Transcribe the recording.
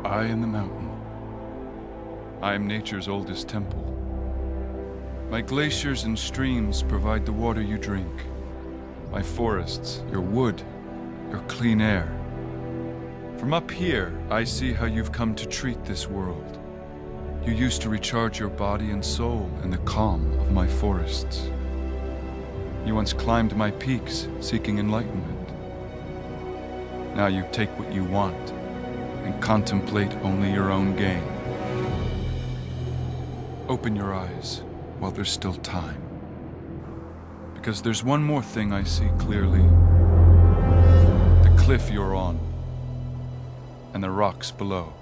I am the mountain. I am nature's oldest temple. My glaciers and streams provide the water you drink. My forests, your wood, your clean air. From up here, I see how you've come to treat this world. You used to recharge your body and soul in the calm of my forests. You once climbed my peaks, seeking enlightenment. Now you take what you want and contemplate only your own gain. Open your eyes while there's still time. Because there's one more thing I see clearly. The cliff you're on, and the rocks below.